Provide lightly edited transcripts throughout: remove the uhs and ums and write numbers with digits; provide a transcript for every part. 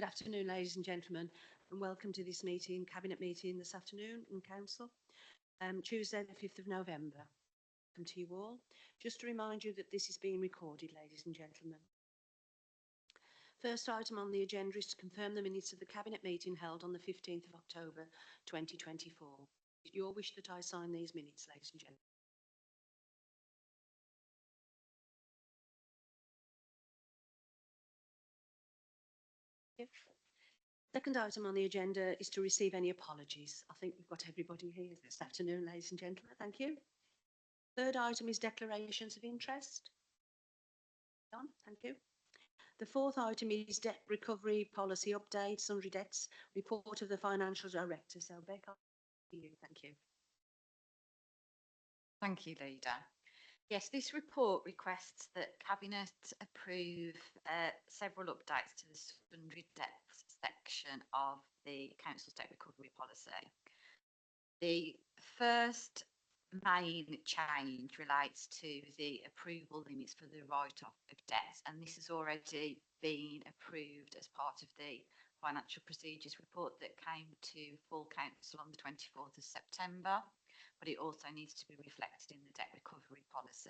Good afternoon, ladies and gentlemen, and welcome to this meeting, Cabinet meeting this afternoon in Council, Tuesday the 5th of November. Welcome to you all. Just to remind you that this is being recorded, ladies and gentlemen. First item on the agenda is to confirm the minutes of the Cabinet meeting held on the 15th of October 2024. Is it your wish that I sign these minutes, ladies and gentlemen? Second item on the agenda is to receive any apologies. I think we've got everybody here this afternoon, ladies and gentlemen. Thank you. Third item is declarations of interest. Done. Thank you. The fourth item is debt recovery policy update, sundry debts, report of the financial director. So, Beck, you. Thank you. Thank you, Leader. Yes, this report requests that Cabinet approve several updates to the sundry debts section of the Council's debt recovery policy. The first main change relates to the approval limits for the write-off of debts, and this has already been approved as part of the financial procedures report that came to full council on the 24th of September, but it also needs to be reflected in the debt recovery policy.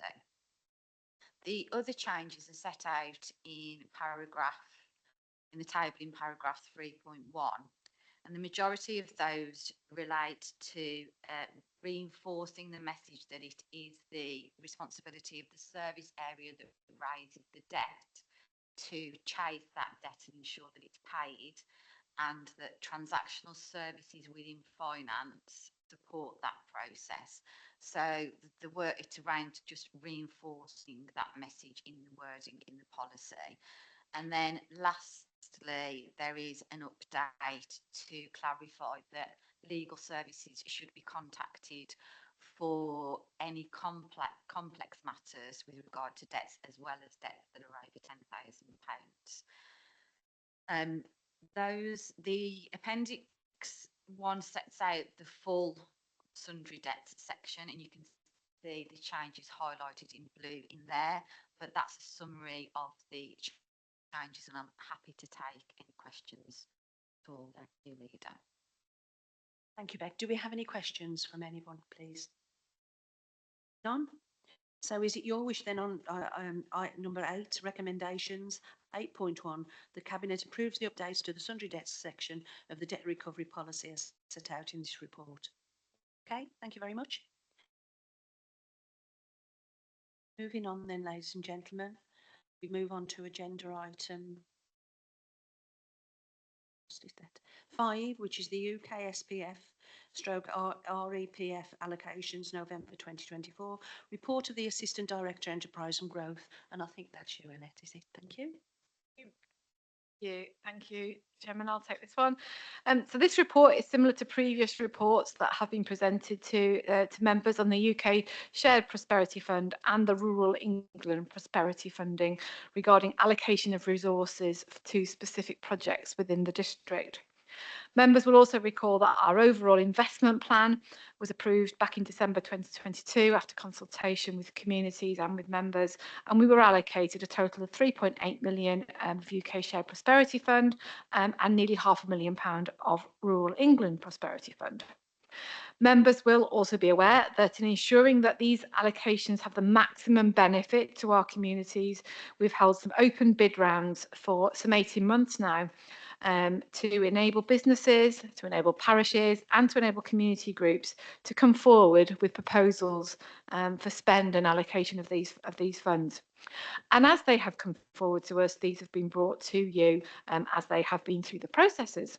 The other changes are set out in the table in paragraph 3.1. And the majority of those relate to reinforcing the message that it is the responsibility of the service area that raises the debt to chase that debt and ensure that it's paid, and that transactional services within finance support that process. So the work, it's around just reinforcing that message in the wording in the policy. And then lastly, there is an update to clarify that legal services should be contacted for any complex matters with regard to debts, as well as debts that are over £10,000. The appendix 1 sets out the full sundry debts section, and you can see the changes highlighted in blue in there, but that's a summary of the changes, and I'm happy to take any questions for the Leader. Thank you, Beck. Do we have any questions from anyone, please? None? So is it your wish then on number 8, recommendations, 8.1, the Cabinet approves the updates to the sundry debts section of the debt recovery policy as set out in this report? Okay, thank you very much. Moving on then, ladies and gentlemen, we move on to agenda item 5, which is the UK SPF stroke REPF allocations November 2024, report of the Assistant Director Enterprise and Growth, and I think that's you, Annette, is it? Thank you. Thank you, Chairman. I'll take this one. So this report is similar to previous reports that have been presented to members on the UK Shared Prosperity Fund and the Rural England Prosperity Funding regarding allocation of resources to specific projects within the district. Members will also recall that our overall investment plan was approved back in December 2022 after consultation with communities and with members, and we were allocated a total of 3.8 million of UK Shared Prosperity Fund and nearly £500,000 of Rural England Prosperity Fund. Members will also be aware that in ensuring that these allocations have the maximum benefit to our communities, we've held some open bid rounds for some 18 months now, to enable businesses, to enable parishes and to enable community groups to come forward with proposals for spend and allocation of these funds. And as they have come forward to us, these have been brought to you as they have been through the processes.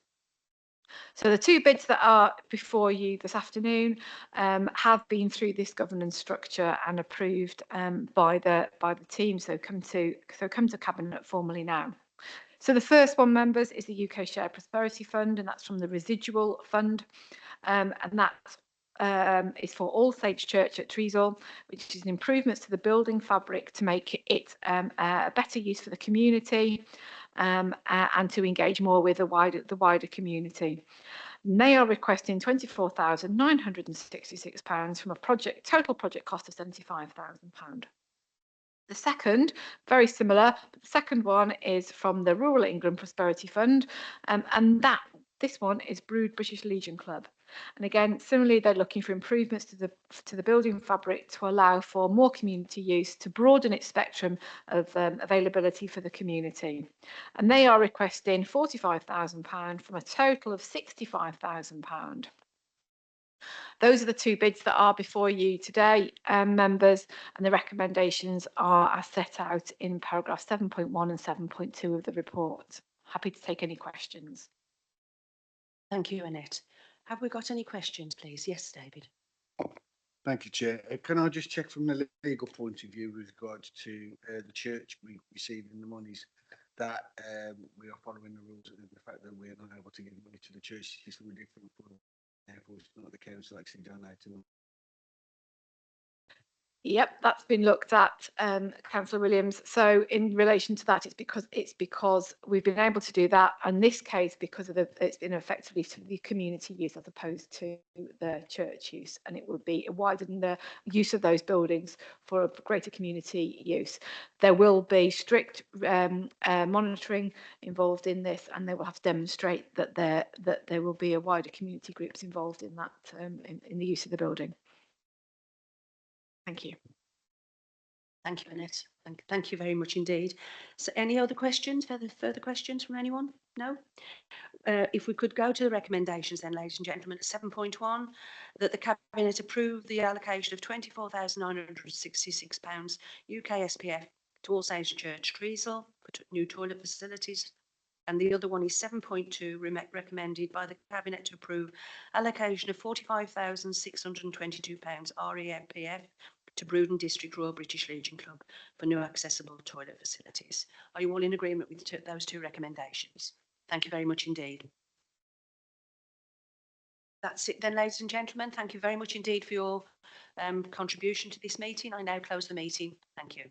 So the 2 bids that are before you this afternoon have been through this governance structure and approved by the team. So come to Cabinet formally now. So the first one, members, is the UK Shared Prosperity Fund, and that's from the residual fund, and that is for All Saints Church at Treasel, which is improvements to the building fabric to make it a better use for the community, and to engage more with the wider community. And they are requesting £24,966 from a total project cost of £75,000. The second, very similar, but the second one is from the Rural England Prosperity Fund, and this one is Brood British Legion Club. And again, similarly, they're looking for improvements to the building fabric to allow for more community use, to broaden its spectrum of availability for the community. And they are requesting £45,000 from a total of £65,000. Those are the two bids that are before you today, members, and the recommendations are as set out in paragraph 7.1 and 7.2 of the report. Happy to take any questions. Thank you, Annette. Have we got any questions, please? Yes, David. Thank you, Chair. Can I just check from the legal point of view with regards to the church receiving the monies, that we are following the rules and the fact that we are not able to give money to the church is really different for them. Therefore, it's not the council actually donating them. Yep, that's been looked at, Councillor Williams. So in relation to that, it's because we've been able to do that. And this case, because of it's been effectively to the community use as opposed to the church use, and it would be widen the use of those buildings for a greater community use. There will be strict monitoring involved in this, and they will have to demonstrate that there will be a wider community groups involved in that in the use of the building. Thank you. Thank you, Annette. Thank you very much indeed. So any other questions, further questions from anyone? No? If we could go to the recommendations then, ladies and gentlemen, at 7.1, that the Cabinet approve the allocation of £24,966 UK SPF to All Saints Church, Treasil, for new toilet facilities. And the other one is 7.2, recommended by the Cabinet to approve allocation of £45,622 REMPF to Brewden District Royal British Legion Club for new accessible toilet facilities. Are you all in agreement with those two recommendations? Thank you very much indeed. That's it then, ladies and gentlemen. Thank you very much indeed for your contribution to this meeting. I now close the meeting. Thank you.